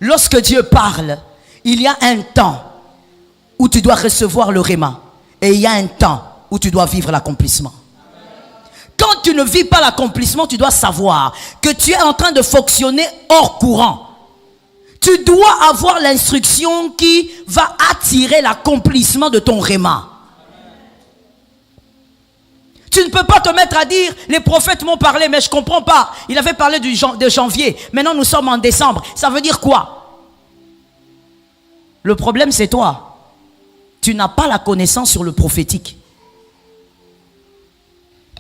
Lorsque Dieu parle, il y a un temps où tu dois recevoir le réma. Et il y a un temps où tu dois vivre l'accomplissement. Quand tu ne vis pas l'accomplissement, tu dois savoir que tu es en train de fonctionner hors courant. Tu dois avoir l'instruction qui va attirer l'accomplissement de ton réma. Tu ne peux pas te mettre à dire, les prophètes m'ont parlé, mais je ne comprends pas. Il avait parlé de janvier. Maintenant, nous sommes en décembre. Ça veut dire quoi? Le problème, c'est toi. Tu n'as pas la connaissance sur le prophétique.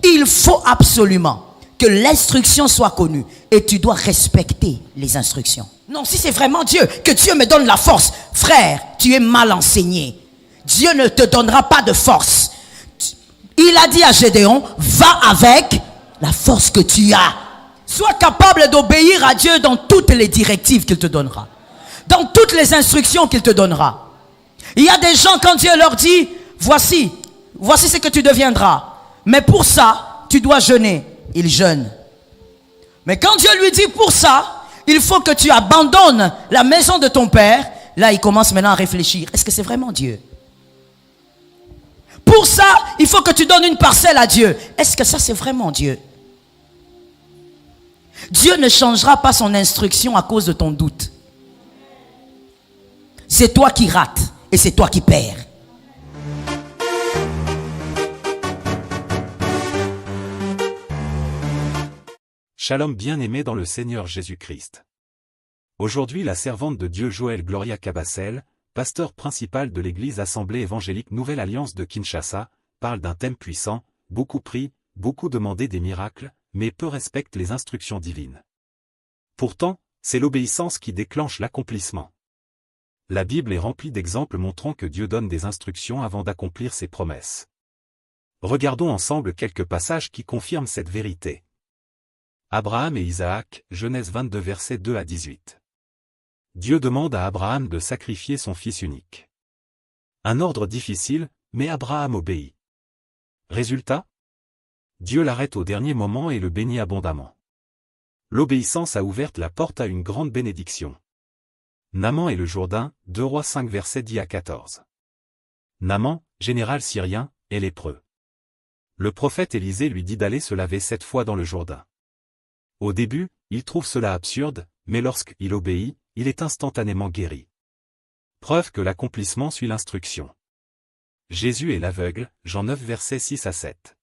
Il faut absolument que l'instruction soit connue. Et tu dois respecter les instructions. Non, si c'est vraiment Dieu, que Dieu me donne la force. Frère, tu es mal enseigné. Dieu ne te donnera pas de force. Il a dit à Gédéon, va avec la force que tu as. Sois capable d'obéir à Dieu dans toutes les directives qu'il te donnera. Dans toutes les instructions qu'il te donnera. Il y a des gens, quand Dieu leur dit, voici ce que tu deviendras. Mais pour ça, tu dois jeûner. Ils jeûnent. Mais quand Dieu lui dit, pour ça, il faut que tu abandonnes la maison de ton père. Là, il commence maintenant à réfléchir. Est-ce que c'est vraiment Dieu? Pour ça, il faut que tu donnes une parcelle à Dieu. Est-ce que ça, c'est vraiment Dieu? Dieu ne changera pas son instruction à cause de ton doute. C'est toi qui rates et c'est toi qui perds. Shalom bien-aimé dans le Seigneur Jésus-Christ. Aujourd'hui, la servante de Dieu Joël Gloria Cabassel, pasteur principal de l'église Assemblée évangélique Nouvelle Alliance de Kinshasa, parle d'un thème puissant, beaucoup prient, beaucoup demandent des miracles, mais peu respectent les instructions divines. Pourtant, c'est l'obéissance qui déclenche l'accomplissement. La Bible est remplie d'exemples montrant que Dieu donne des instructions avant d'accomplir ses promesses. Regardons ensemble quelques passages qui confirment cette vérité. Abraham et Isaac, Genèse 22 versets 2 à 18. Dieu demande à Abraham de sacrifier son fils unique. Un ordre difficile, mais Abraham obéit. Résultat? Dieu l'arrête au dernier moment et le bénit abondamment. L'obéissance a ouvert la porte à une grande bénédiction. Naaman et le Jourdain, 2 Rois 5 versets 10 à 14. Naaman, général syrien, est lépreux. Le prophète Élisée lui dit d'aller se laver 7 fois dans le Jourdain. Au début, il trouve cela absurde, mais lorsqu'il obéit, il est instantanément guéri. Preuve que l'accomplissement suit l'instruction. Jésus est l'aveugle, Jean 9 versets 6 à 7.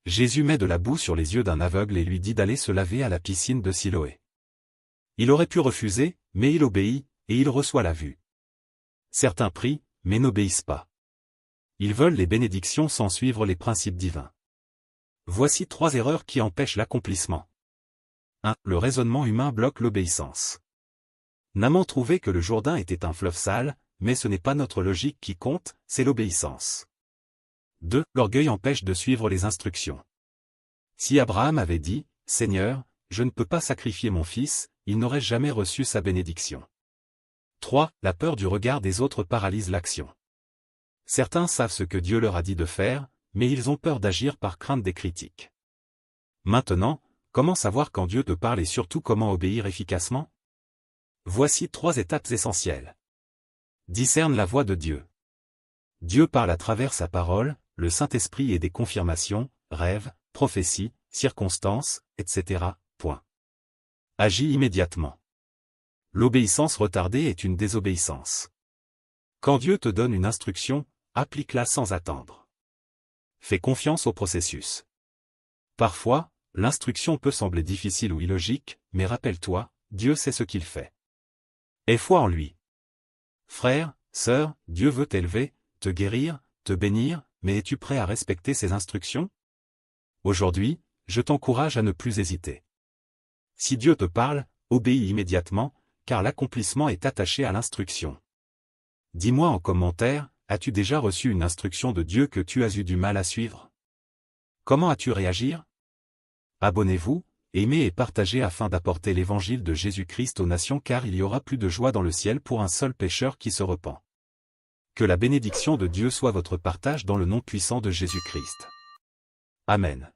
Jésus met de la boue sur les yeux d'un aveugle et lui dit d'aller se laver à la piscine de Siloé. Il aurait pu refuser, mais il obéit, et il reçoit la vue. Certains prient, mais n'obéissent pas. Ils veulent les bénédictions sans suivre les principes divins. Voici 3 erreurs qui empêchent l'accomplissement. 1. Le raisonnement humain bloque l'obéissance. Naaman trouvait que le Jourdain était un fleuve sale, mais ce n'est pas notre logique qui compte, c'est l'obéissance. 2. L'orgueil empêche de suivre les instructions. Si Abraham avait dit, « Seigneur, je ne peux pas sacrifier mon fils », il n'aurait jamais reçu sa bénédiction. 3. La peur du regard des autres paralyse l'action. Certains savent ce que Dieu leur a dit de faire, mais ils ont peur d'agir par crainte des critiques. Maintenant, comment savoir quand Dieu te parle et surtout comment obéir efficacement? Voici 3 étapes essentielles. Discerne la voix de Dieu. Dieu parle à travers sa parole, le Saint-Esprit et des confirmations, rêves, prophéties, circonstances, etc. Point. Agis immédiatement. L'obéissance retardée est une désobéissance. Quand Dieu te donne une instruction, applique-la sans attendre. Fais confiance au processus. Parfois, l'instruction peut sembler difficile ou illogique, mais rappelle-toi, Dieu sait ce qu'il fait. Aie foi en lui. Frère, sœur, Dieu veut t'élever, te guérir, te bénir, mais es-tu prêt à respecter ses instructions? Aujourd'hui, je t'encourage à ne plus hésiter. Si Dieu te parle, obéis immédiatement, car l'accomplissement est attaché à l'instruction. Dis-moi en commentaire, as-tu déjà reçu une instruction de Dieu que tu as eu du mal à suivre? Comment as-tu réagi? Abonnez-vous, aimez et partagez afin d'apporter l'évangile de Jésus-Christ aux nations car il y aura plus de joie dans le ciel pour un seul pécheur qui se repent. Que la bénédiction de Dieu soit votre partage dans le nom puissant de Jésus-Christ. Amen.